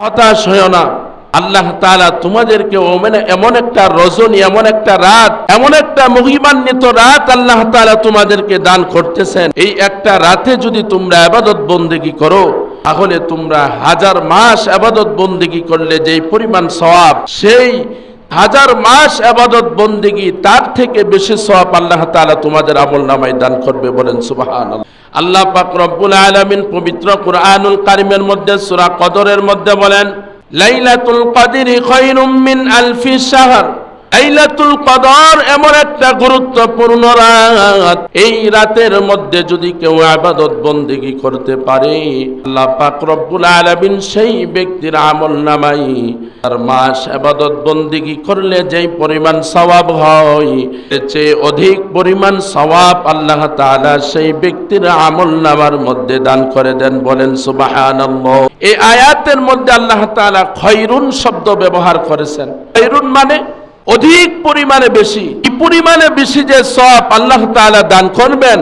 হতাশ হয়ো না। আল্লাহ তাআলা তোমাদেরকে এমন একটা রজনী, এমন একটা রাত, এমন একটা মহিমান্বিত রাত আল্লাহ তাআলা তোমাদেরকে দান করতেছেন। এই একটা রাতে যদি তোমরা ইবাদত বন্দেগী করো, তাহলে তোমরা 1000 মাস ইবাদত বন্দেগী করলে যেই পরিমাণ সওয়াব, সেই 1000 মাস ইবাদত বন্দেগী তার থেকে বেশি সওয়াব আল্লাহ তাআলা তোমাদের আমলনামায় দান করবে। বলেন সুবহানাল্লাহ। আল্লাহ পাক রব্বুল আলামিন পবিত্র কুরআনুল কারীমের মধ্যে সূরা কদরের মধ্যে বলেন, লাইলাতুল কদরি খায়রুম মিন আলফি শাহর। লাইলাতুল কদর এমন একটা গুরুত্বপূর্ণ রাত, এই রাতের মধ্যে যদি কেউ ইবাদত বন্দেগী করতে পারে, আল্লাহ পাক রব্বুল আলামিন সেই ব্যক্তির আমলনামায় আর মাস ইবাদত বন্দেগী করলে যেই পরিমাণ সওয়াব হয়, এর চেয়ে অধিক পরিমাণ সওয়াব আল্লাহ তাআলা সেই ব্যক্তির আমলনামার মধ্যে দান করে দেন। বলেন সুবহানাল্লাহ। এই আয়াতের মধ্যে আল্লাহ তাআলা খয়রুন শব্দ ব্যবহার করেছেন। খয়রুন মানে অধিক পরিমাণে বেশি। এই পরিমাণে বেশি যে সওয়াব আল্লাহ তাআলা দান করবেন,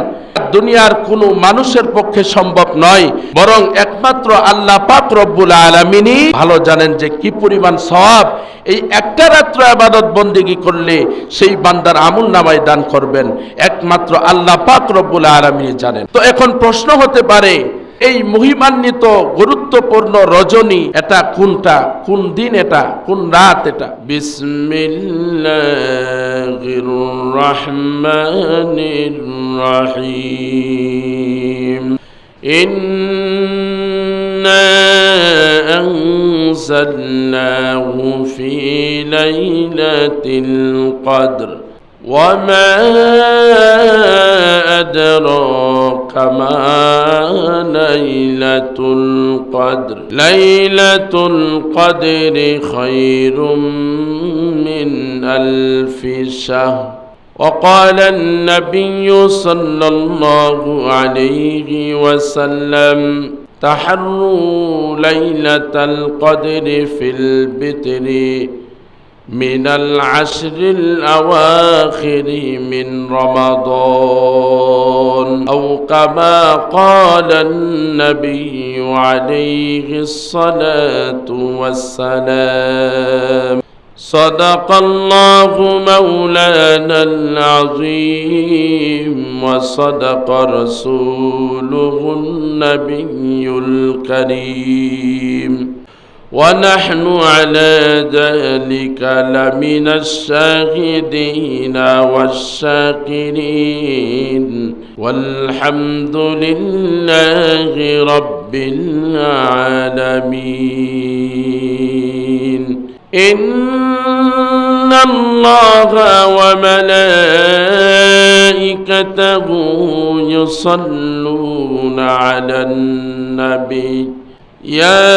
দুনিয়ার কোনো মানুষের পক্ষে সম্ভব নয়, বরং একমাত্র আল্লাহ পাক রব্বুল আলামিনই ভালো জানেন যে কি পরিমাণ সওয়াব এই একটা রাত্র ইবাদত বন্দেগী করলে সেই বান্দার আমলনামায় দান করবেন, একমাত্র আল্লাহ পাক রব্বুল আলামিনই জানেন। তো এখন প্রশ্ন হতে পারে, এই মহিমান্বিত গুরুত্বপূর্ণ রজনী এটা কোনটা, কোন দিন এটা, কোন রাত এটা? বিসমিল্লাহির রহমানির রহিম। ইন্না আনজালনাহু ফি লাইলাতিল কদর وما أدراك ما ليلة القدر ليلة القدر خير من ألف شهر وقال النبي صلى الله عليه وسلم تحروا ليلة القدر في البتر من العشر الأواخر من رمضان أو كما قال النبي عليه الصلاة والسلام صدق الله مولانا العظيم وصدق رسوله النبي الكريم ونحن على ذلك لمن الشاهدين والشاكرين والحمد لله رب العالمين إن الله وملائكته يصلون على النبي يا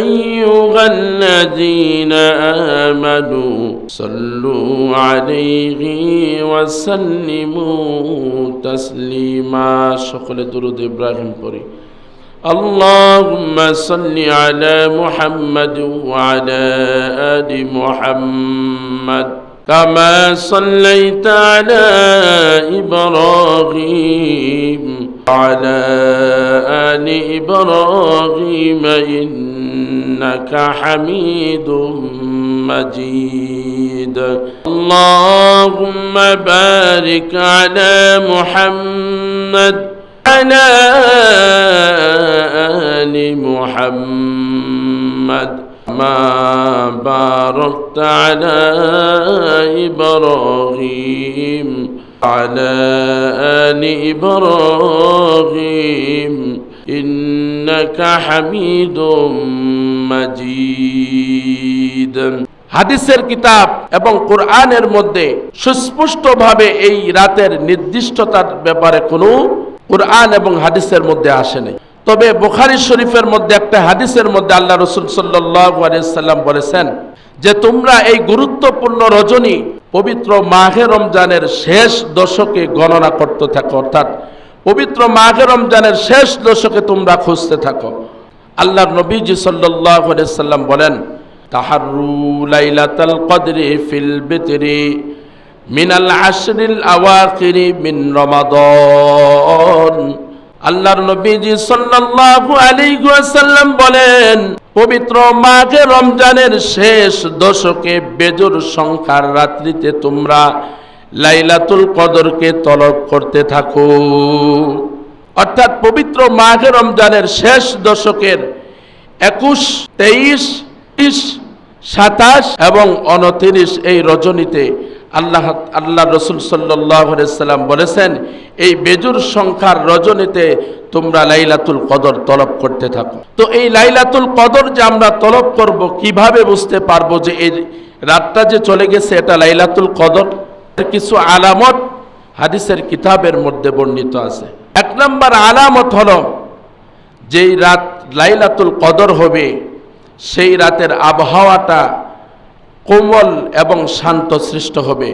أيها الذين آمنوا صلوا عليه وسلموا تسليما شكل درود إبراهيم পড়ি اللهم صل على محمد وعلى آل محمد كما صليت على إبراهيم وعلى آل إبراهيم إنك حميد مجيد اللهم بارك على محمد وعلى آل محمد ما باركت على إبراهيم على آل إبراهيم إنك حميد مجيد। হাদিসের কিতাব এবং কোরআনের মধ্যে সুস্পষ্টভাবে এই রাতের নির্দিষ্টতার ব্যাপারে কোনো কোরআন এবং হাদিসের মধ্যে আসে নাই। তবে বুখারী শরীফের মধ্যে একটা হাদিসের মধ্যে আল্লাহ রাসূল সাল্লাল্লাহু আলাইহি সাল্লাম বলেছেন যে তোমরা এই গুরুত্বপূর্ণ রজনী পবিত্র মাহে রমজানের শেষ দশকে গণনা করতে থাকো, অর্থাৎ পবিত্র মাহে রমজানের শেষ দশকে তোমরা খুঁজতে থাকো। আল্লাহর নবীজি সাল্লাল্লাহু আলাইহি সাল্লাম বলেন, তাহারু লাইলাতাল কদরি ফিল বিতরি মিনাল আশরিল আওয়াখিরি মিন রমাদান আল্লাহর নবীজি সাল্লাল্লাহু আলাইহি ওয়াসাল্লাম বলেন, পবিত্র মাঘে রমজানের শেষ দশকে বেজোর সংখ্যার রাত্রিতে তোমরা লাইলাতুল কদরকে তলব করতে থাকো। অর্থাৎ পবিত্র মাঘে রমজানের শেষ দশকের 21, 23, 30, 27 এবং 29 এই রজনীতে আল্লাহ রসুল সাল্লাল্লাহু আলাইহি সাল্লাম বলেছেন, এই বেজুর সংখ্যার রজনীতে তোমরা লাইলাতুল কদর তলব করতে থাকো। তো এই লাইলাতুল কদর যে আমরা তলব করব, কিভাবে বুঝতে পারবো যে এই রাতটা যে চলে গেছে এটা লাইলাতুল কদর? কিছু আলামত হাদিসের কিতাবের মধ্যে বর্ণিত আছে। 1 নম্বর আলামত হলো, যেই রাত লাইলাতুল কদর হবে সেই রাতের আবহাওয়াটা কোমল এবং শান্ত সৃষ্ট হবে,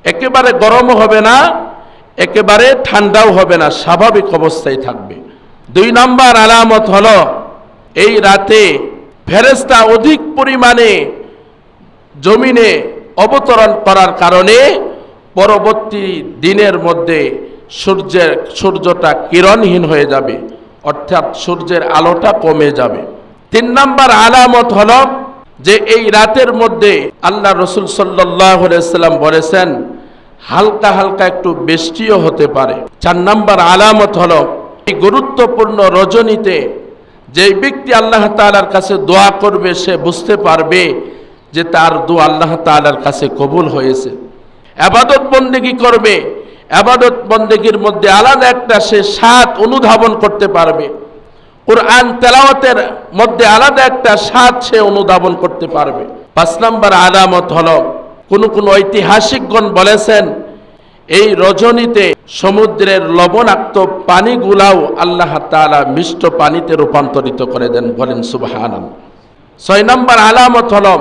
একেবারে গরমও হবে না, একেবারে ঠান্ডাও হবে না, স্বাভাবিক অবস্থায় থাকবে। 2 নম্বর আলামত হলো, এই রাতে ফেরেশতা অধিক পরিমাণে জমিনে অবতরণ করার কারণে পরবর্তী দিনের মধ্যে সূর্যটা কিরণহীন হয়ে যাবে, অর্থাৎ সূর্যের আলোটা কমে যাবে। 3 নম্বর আলামত হলো যে এই রাতের মধ্যে আল্লাহ রসুল সাল্লাল্লাহু আলাইহি সাল্লাম বলেছেন হালকা হালকা একটু বৃষ্টিও হতে পারে। 4 নম্বর আলামত হলো, এই গুরুত্বপূর্ণ রজনীতে যে ব্যক্তি আল্লাহ তাআলার কাছে দোয়া করবে সে বুঝতে পারবে যে তার দোয়া আল্লাহ তাআলার কাছে কবুল হয়েছে। ইবাদত বন্দেগী করবে, ইবাদত বন্দেগীর মধ্যে আলাদা একটা সে স্বাদ অনুধাবন করতে পারবে। কুরআন তেলাওয়াতের মধ্যে আলাদা একটা স্বাদ সে অনুধাবন করতে পারবে। 5 নম্বর আলামত হলো, কোন ঐতিহাসিকগণ বলেছেন এই রজনীতে সমুদ্রের লবণাক্ত পানিগুলাও আল্লাহ তাআলা মিষ্ট পানিতে রূপান্তরিত করে দেন, বলেন সুবহানাল্লাহ। 6 নম্বর আলামত হলো,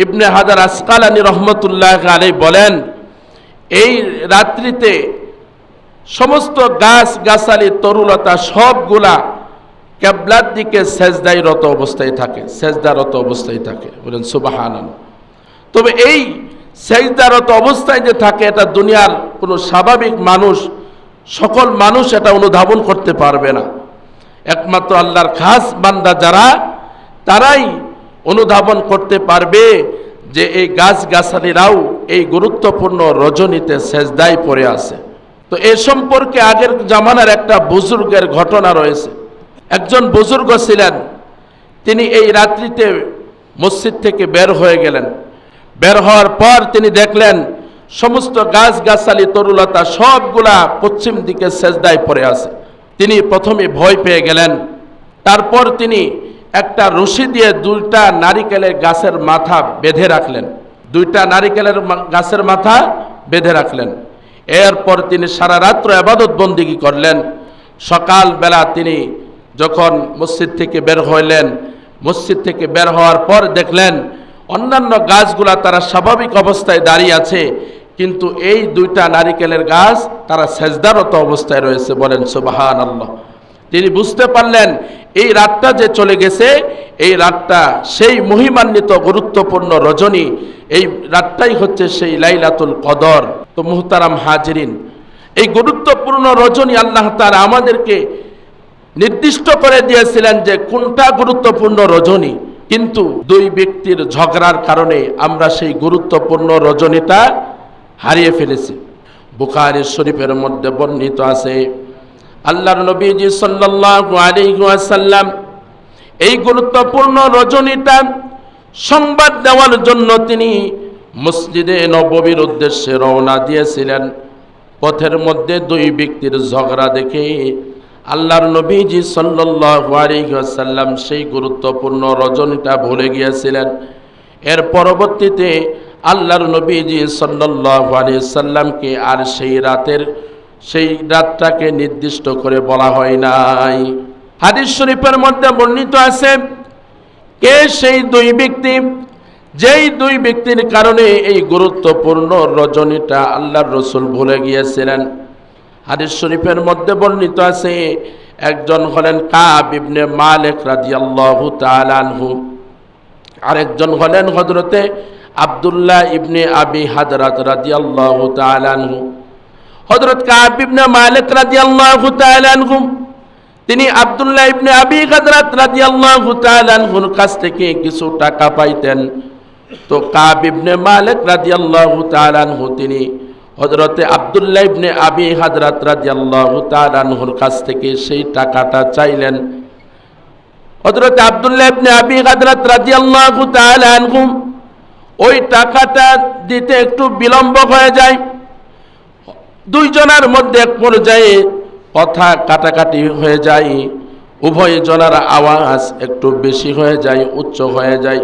ইবনে হাজার আসকালানী রহমতুল্লাহ আলাইহি বলেন, এই রাত্রিতে সমস্ত গাছ গাছালি তরুলতা সবগুলা কিবলার দিকে সেজদারত অবস্থায় থাকে, সেজদারত অবস্থায় থাকে, বলেন সুবহানাল্লাহ। তবে এই সেজদারত অবস্থায় যে থাকে এটা দুনিয়ার কোনো স্বাভাবিক মানুষ, সকল মানুষ এটা অনুধাবন করতে পারবে না। একমাত্র আল্লাহর খাস বান্দা যারা, তারাই অনুধাবন করতে পারবে যে এই গাছ গাছালিরাও এই গুরুত্বপূর্ণ রজনীতে সেজদায় পড়ে আছে। তো এ সম্পর্কে আগের জামানার একটা বুজুর্গের ঘটনা রয়েছে। একজন বুজুর্গ ছিলেন, তিনি এই রাত্রিতে মসজিদ থেকে বের হয়ে গেলেন। বের হওয়ার পর তিনি দেখলেন সমস্ত গাছ গাছালি তরুলতা সবগুলা পশ্চিম দিকে সেজদায় পড়ে আছে। তিনি প্রথমে ভয় পেয়ে গেলেন। তারপর তিনি একটা রশি দিয়ে 2টা নারিকেলের গাছের মাথা বেঁধে রাখলেন, 2টা নারিকেলের গাছের মাথা বেঁধে রাখলেন। এরপর তিনি সারা রাত্র ইবাদত বন্দেগী করলেন। সকালবেলা তিনি যখন মসজিদ থেকে বের হইলেন, মসজিদ থেকে বের হওয়ার পর দেখলেন অন্যান্য গাছগুলা তারা স্বাভাবিক অবস্থায় দাঁড়িয়ে আছে, কিন্তু এই 2টা নারিকেলের গাছ তারা সেজদারত অবস্থায় রয়েছে, বলেন সুবহানাল্লাহ। তিনি বুঝতে পারলেন এই রাতটা যে চলে গেছে, এই রাতটা সেই মহিমান্বিত গুরুত্বপূর্ণ রজনী, এই রাতটাই হচ্ছে সেই লাইলাতুল কদর। তো মুহতারাম হাজিরিন, এই গুরুত্বপূর্ণ রজনী আল্লাহ তাআলা আমাদেরকে নির্দিষ্ট করে দিয়েছিলেন যে কোনটা গুরুত্বপূর্ণ রজনী, কিন্তু 2 ব্যক্তির ঝগড়ার কারণে আমরা সেই গুরুত্বপূর্ণ রজনীটা হারিয়ে ফেলেছি। বুখারী শরীফের মধ্যে বর্ণিত আছে, আল্লাহর নবীজি সাল্লাল্লাহু আলাইহি ওয়াসাল্লাম এই গুরুত্বপূর্ণ রজনীটা সংবাদ দেওয়ার জন্য তিনি মসজিদে নববীর উদ্দেশ্যে রওনা দিয়েছিলেন। পথের মধ্যে 2 ব্যক্তির ঝগড়া দেখে আল্লাহর নবীজি সাল্লাল্লাহু আলাইহি ওয়াসাল্লাম সেই গুরুত্বপূর্ণ রজনীটা ভুলে গিয়েছিলেন। এর পরবর্তীতে আল্লাহর নবীজি সাল্লাল্লাহু আলাইহি ওয়াসাল্লামকে আর সেই রাতটাকে নির্দিষ্ট করে বলা হয় নাই। হাদিস শরীফের মধ্যে বর্ণিত আছে কে সেই 2 ব্যক্তি, যেই 2 ব্যক্তির কারণে এই গুরুত্বপূর্ণ রজনীটা আল্লাহর রাসূল ভুলে গিয়েছিলেন। হাদিস শরীফের মধ্যে বর্ণিত আছে একজন হলেন কাব ইবনে মালিক রাদিয়াল্লাহু তাআলা আনহু, আরেকজন হলেন হযরতে আব্দুল্লাহ ইবনে আবি হাদরাত রাদিয়াল্লাহু তাআলা আনহু। হযরত কাব ইবনে মালিক রাদিয়াল্লাহু তাআলা আনহু তিনি আব্দুল্লাহ ইবনে আবি গাদরাত রাদিয়াল্লাহু তাআলা আনহুর কাছ থেকে কিছু টাকা পাইতেন। তো কাব ইবনে মালিক রাদিয়াল্লাহু তাআলা আনহু তিনি হযরতে আব্দুল্লাহ ইবনে আবি গাদরাত রাদিয়াল্লাহু তাআলা আনহুর কাছ থেকে সেই টাকাটা চাইলেন। হযরতে আব্দুল্লাহ ইবনে আবি গাদরাত রাদিয়াল্লাহু তাআলা আনহু ওই টাকাটা দিতে একটু বিলম্ব হয়ে যায়। দুইজনের মধ্যে এক পর্যায়ে কথা কাটাকাটি হয়ে যায়, উভয় জনের আওয়াজ একটু বেশি হয়ে যায়, উচ্চ হয়ে যায়।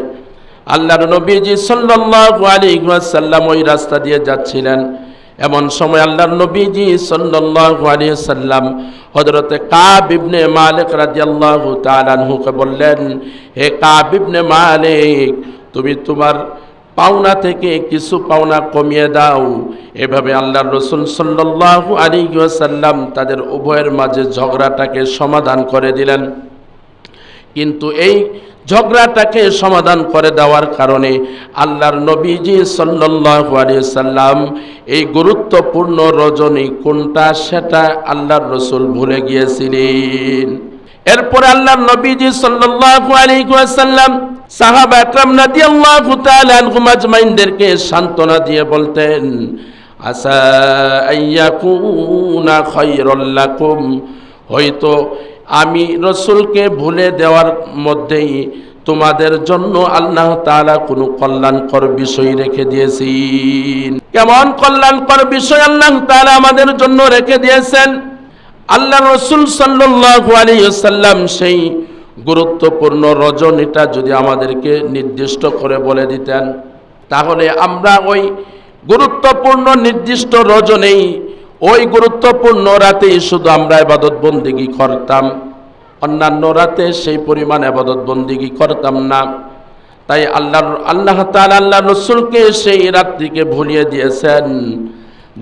আল্লাহর নবীজি সাল্লাল্লাহু আলাইহি ওয়াসাল্লাম ওই রাস্তা দিয়ে যাচ্ছিলেন। এমন সময় আল্লাহর নবীজি সাল্লাল্লাহু আলাইহি ওয়াসাল্লাম হযরতে কাব ইবনে মালিক রাদিয়াল্লাহু তাআলা আনহুকে বললেন, হে কাব ইবনে মালিক, তুমি তোমার পাওনা থেকে কিছু পাওনা কমিয়ে দাও। এভাবে আল্লাহর রাসূল সাল্লাল্লাহু আলাইহি ওয়াসাল্লাম তাদের উভয়ের মাঝে ঝগড়াটাকে সমাধান করে দিলেন। কিন্তু এই ঝগড়াটাকে সমাধান করে দেওয়ার কারণে আল্লাহর নবীজি সাল্লাল্লাহু আলাইহি ওয়াসাল্লাম এই গুরুত্বপূর্ণ রজনী কোনটা সেটা আল্লাহর রাসূল ভুলে গিয়েছিলেন। এরপরে আল্লাহর নবীজি সাল্লাল্লাহু আলাইহি ওয়াসাল্লাম সাহাবা একরাম রাদিয়াল্লাহু তাআলা আনহুম আজমাইনদেরকে সান্ত্বনা দিয়ে বলতেন, আসা আইয়াকুনা খায়রাল লাকুম, হয়তো আমি রাসূলকে ভুলে দেওয়ার মধ্যেই তোমাদের জন্য আল্লাহ তাআলা কোনো কল্যাণকর বিষয় রেখে দিয়েছেন। কেমন কল্যাণকর বিষয় আল্লাহ তাআলা আমাদের জন্য রেখে দিয়েছেন? আল্লাহ রাসূল সাল্লাল্লাহু আলাইহি ওয়াসাল্লাম সেই গুরুত্বপূর্ণ রজনীটা যদি আমাদেরকে নির্দিষ্ট করে বলে দিতেন, তাহলে আমরা ওই গুরুত্বপূর্ণ নির্দিষ্ট রজনী, ওই গুরুত্বপূর্ণ রাতেই শুধু আমরা ইবাদত বন্দেগী করতাম, অন্যান্য রাতে সেই পরিমাণ ইবাদত বন্দেগী করতাম না। তাই আল্লাহ তাআলা আল্লাহ রাসূলকে সেই রাত্রিকে ভুলিয়ে দিয়েছেন,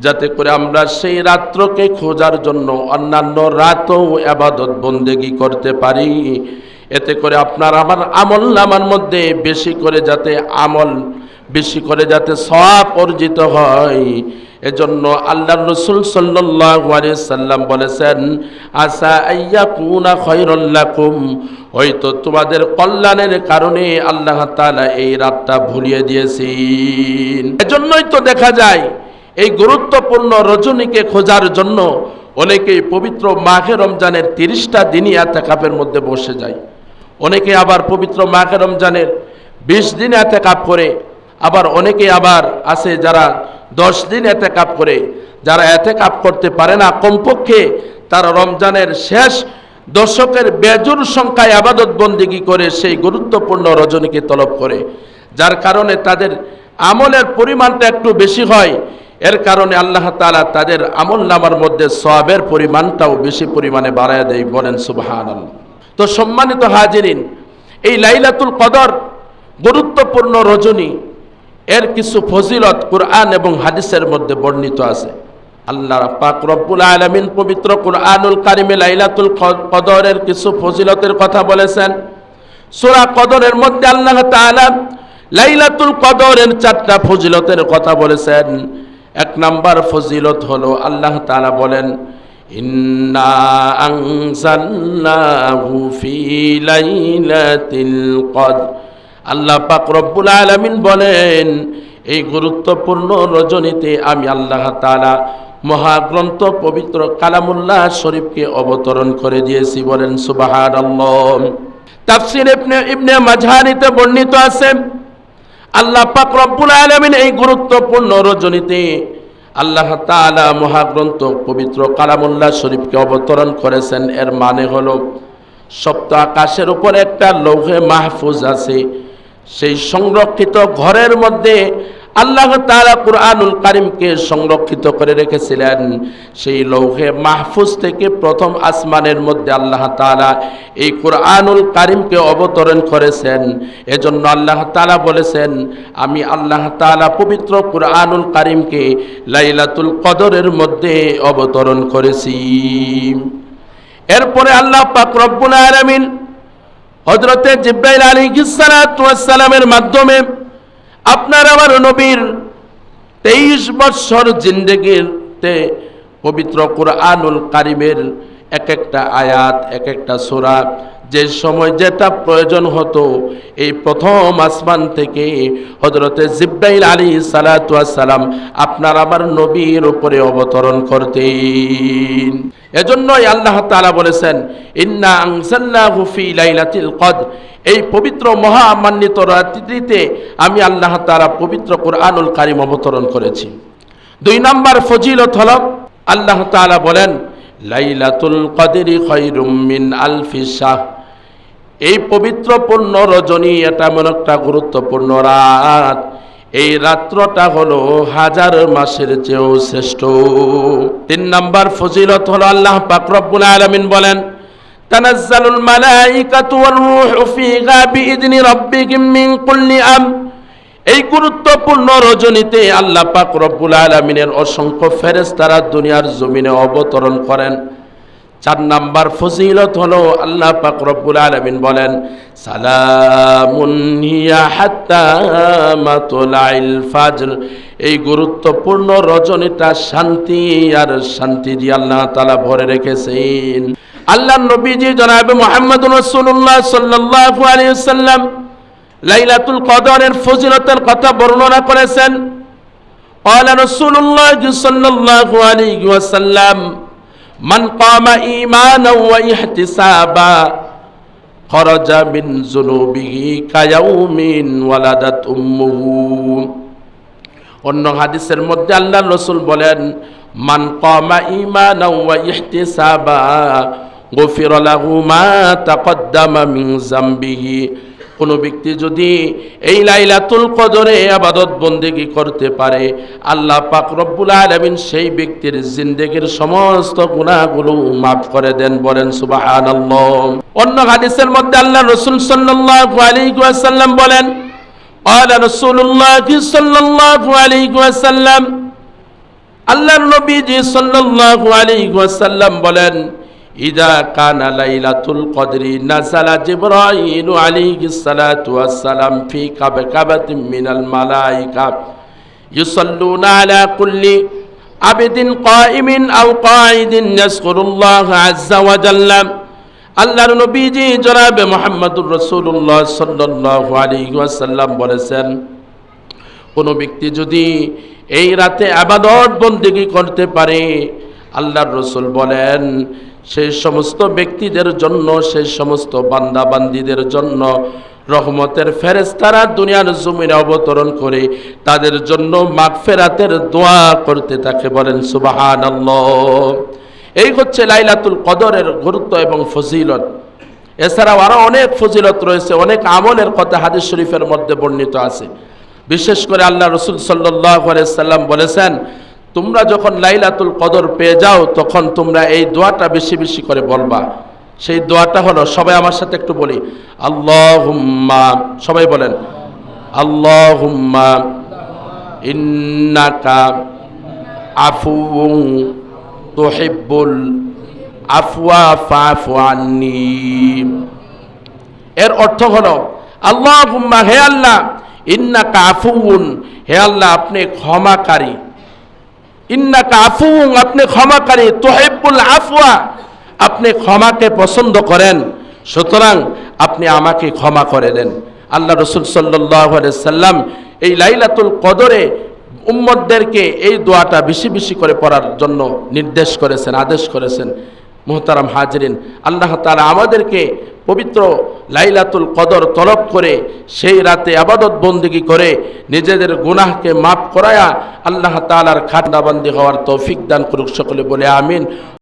যাতে করে আমরা সেই রাত্রকে খোঁজার জন্য অন্যান্য রাতও ইবাদত বন্দেগী করতে পারি। এতে করে আপনার আমার আমল নামার মধ্যে বেশি করে যাতে সওয়াব অর্জিত হয়, এজন্য আল্লাহর রাসূল সাল্লাল্লাহু আলাইহি সাল্লাম বলেছেন, আসা আইয়াকুনা খায়রাল লাকুম, হয়তো তোমাদের কল্যাণের কারণে আল্লাহ তাআলা এই রাতটা ভুলিয়ে দিয়েছেন। এজন্যই তো দেখা যায় এই গুরুত্বপূর্ণ রজনীকে খোঁজার জন্য অনেকেই পবিত্র মাহে রমজানের 30টা দিনই ইতিকাফের মধ্যে বসে যায়। অনেকে আবার পবিত্র মাহে রমজানের 20 দিন ইতিকাফ করে, আবার অনেকে আবার আছে যারা 10 দিন ইতিকাফ করে। যারা ইতিকাফ করতে পারে না, কমপক্ষে তারা রমজানের শেষ দশকের বেজুর সংখ্যায় ইবাদত বন্দেগী করে সেই গুরুত্বপূর্ণ রজনীকে তলব করে, যার কারণে তাদের আমলের পরিমাণটা একটু বেশি হয়। এর কারণে আল্লাহ তাআলা তাদের আমল নামার মধ্যে সওয়াবের পরিমাণটাও বেশি পরিমাণে বাড়ায় দেয়। বলেন সুবহানাল্লাহ। তো সম্মানিত হাজিরিন, এই লাইলাতুল কদর গুরুত্বপূর্ণ রজনী, এর কিছু ফজিলত কুরআন এবং হাদিসের মধ্যে বর্ণিত আছে। আল্লাহ পাক রব্বুল আলামিন পবিত্র কুরআনুল কারিমে লাইলাতুল কদরের কিছু ফজিলতের কথা বলেছেন। সূরা কদরের মধ্যে আল্লাহ তাআলা লাইলাতুল কদরের 4টা ফজিলতের কথা বলেছেন। 1 নাম্বার ফজিলত হলো আল্লাহ তাআলা বলেন, ইন্না আনজালনাহু ফি লাইলাতিল কদর। আল্লাহ পাক রব্বুল আলামিন বলেন, এই গুরুত্বপূর্ণ রজনীতে আমি আল্লাহ তাআলা মহাগ্রন্থ পবিত্র কালামুল্লাহ শরীফকে অবতরণ করে দিয়েছি। বলেন সুবহানাল্লাহ। তাফসীর ইবনে মাজহানিতে বর্ণিত আছে, আল্লাহ পাক রব্বুল আলামিন এই গুরুত্বপূর্ণ রজনীতে আল্লাহ তাআলা মহাগ্রন্থ পবিত্র কালামুল্লাহ শরীফকে অবতরণ করেছেন। এর মানে হলো সপ্ত আকাশের উপর একটা লৌহে মাহফুজ আছে, সেই সংরক্ষিত ঘরের মধ্যে আল্লাহ তাআলা কুরআনুল কারীমকে সংরক্ষিত করে রেখেছিলেন। সেই লৌহে মাহফুজ থেকে প্রথম আসমানের মধ্যে আল্লাহ তাআলা এই কুরআনুল কারীমকে অবতরণ করেছেন। এজন্য আল্লাহ তাআলা বলেছেন, আমি আল্লাহ তাআলা পবিত্র কুরআনুল কারীমকে লাইলাতুল কদরের মধ্যে অবতরণ করেছি। এরপরে আল্লাহ পাক রব্বুল আলামিন হযরতে জিবরাইল আলাইহিস সালাতু ওয়াস সালামের মাধ্যমে আপনার আমার নবীর 23 বছর জিন্দেগিতে পবিত্র কুরআনুল কারীমের এক একটা আয়াত, এক একটা সূরা, যে সময় যেটা প্রয়োজন হতো এই প্রথম আসমান থেকে হযরতে জিবরাইল আলাইহিস সালাতু ওয়াস সালাম আপনার আমার নবীর উপরে অবতরণ করতেন। এজন্যই আল্লাহ তাআলা বলেছেন, ইন্না আনজালনাহু ফি লাইলাতিল কদর, এই পবিত্র মহামান্বিত রাত্রিতে আমি আল্লাহ তাআলা পবিত্র কুরআনুল কারীম অবতরণ করেছি। 2 নম্বর ফজিলত হলো আল্লাহ তাআলা বলেন, লাইলাতুল কদরি খায়রুম মিন আলফি শাহর, এই পবিত্র পূর্ণ রজনী, এটা এমন একটা গুরুত্বপূর্ণ রাত, এই রাত্রটা হলো 1000 মাসের চেয়েও শ্রেষ্ঠ। 3 নম্বর ফজিলত হলো আল্লাহ পাক রব্বুল আলামিন বলেন, তানাজ্জালুল মালাইকাতু ওয়ার রূহু ফীহা বিইذনি রাব্বিহিম মিন কুল্লি আমর, এই গুরুত্বপূর্ণ রজনীতে আল্লাহ পাক রব্বুল আলামিনের অসংখ্য ফেরেশতারা দুনিয়ার জমিনে অবতরণ করেন। 4 নাম্বার ফজিলত হলো আল্লাহ পাক রব্বুল আলামিন বলেন, সালামুন হিয়া হাত্তা মাতলাইল ফাজর, এই গুরুত্বপূর্ণ রজনীটা শান্তি আর শান্তি দিয়ে আল্লাহ তাআলা ভরে রেখেছেন। আল্লাহর নবীজি জনাব মুহাম্মদুর রাসূলুল্লাহ সাল্লাল্লাহু আলাইহি ওয়াসাল্লাম লাইলাতুল কদরের ফজিলতের কথা বর্ণনা করেছেন। قال رسول الله صلى الله عليه وسلم من قام إيمانا واحتسابا خرج من ذنوبه كيوم ولدت أمه। অন্য হাদিসের মধ্যে আল্লাহর রাসূল বলেন, মান কামা ঈমানা ওয়া ইহতিসাবা গুফিরা লাহু মা তাকদ্দামা মিন যামবিহি, কোন ব্যক্তি যদি এই লাইলাতুল কদরে ইবাদত বন্দেগী করতে পারে, আল্লাহ পাক রব্বুল আলামিন সেই ব্যক্তির জিন্দেগীর সমস্ত গুনাহগুলো মাফ করে দেন। বলেন সুবহানাল্লাহ। অন্য হাদিসের মধ্যে আল্লাহ রাসূল সাল্লাল্লাহু আলাইহি ওয়াসাল্লাম বলেন, قال رسول الله صلى الله عليه وسلم, আল্লাহর নবীজি সাল্লাল্লাহু আলাইহি ওয়াসাল্লাম বলেন, ইদা কানা লাইলাতুল কদরি নাযালা জিবরাইল আলাইহিস সালাতু ওয়াস সালাম ফি কাবাতিন মিনাল মালায়েকা ইউসাল্লুনা আলা কুল্লি আবদিন কাইমিন আও কাঈদিন ইয়াযকুরুল্লাহ আযজা ওয়া জাল্লা। আল্লাহর নবীজি জনাবে মুহাম্মদুর রাসূলুল্লাহ সাল্লাল্লাহু আলাইহি ওয়াসাল্লাম বলেছেন, কোন ব্যক্তি যদি এই রাতে ইবাদত বন্দেগী করতে পারে, আল্লাহর রাসূল বলেন সেই সমস্ত ব্যক্তিদের জন্য, সেই সমস্ত বান্দা বান্দীদের জন্য রহমতের ফেরেশতারা দুনিয়ার জমিনে অবতরণ করে তাদের জন্য মাগফিরাতের দোয়া করতে থাকে। বলেন সুবহানাল্লাহ। এই হচ্ছে লাইলাতুল কদরের গুরুত্ব এবং ফজিলত। এছাড়াও আরো অনেক ফজিলত রয়েছে, অনেক আমলের কথা হাদিস শরীফের মধ্যে বর্ণিত আছে। বিশেষ করে আল্লাহ রাসূল সাল্লাল্লাহু আলাইহি সাল্লাম বলেছেন, তোমরা যখন লাইলাতুল কদর পেয়ে যাও তখন তোমরা এই দোয়াটা বেশি বেশি করে বলবা। সেই দোয়াটা হলো, সবাই আমার সাথে একটু বলি, আল্লাহুম্মা, সবাই বলেন, আল্লাহুম্মা ইন্নাকা আফুউন তুহিব্বুল আফওয়া ফাফু আন্নি। এর অর্থ হলো, আল্লাহুম্মা, হে আল্লাহ, ইন্নাকা আফুউন, হে আল্লাহ আপনি ক্ষমাকারী, ইন্নাকা আফুউন, আপনি ক্ষমাকারী, তুহিব্বুল আফওয়া, আপনি ক্ষমাকে পছন্দ করেন, সুতরাং আপনি আমাকে ক্ষমা করে দেন। আল্লাহ রাসূল সাল্লাল্লাহু আলাইহি সাল্লাম এই লাইলাতুল কদরে উম্মতদেরকে এই দোয়াটা বেশি বেশি করে পড়ার জন্য নির্দেশ করেছেন, আদেশ করেছেন। মুহতারাম হাজিরিন, আল্লাহ তাআলা আমাদেরকে পবিত্র লাইলাতুল কদর তলব করে সেই রাতে ইবাদত বন্দেগী করে নিজেদের গুনাহকে মাফ করায়া আল্লাহ তাআলার খান্দাবান্দি হওয়ার তৌফিক দান করুক। সকলে বলে আমিন।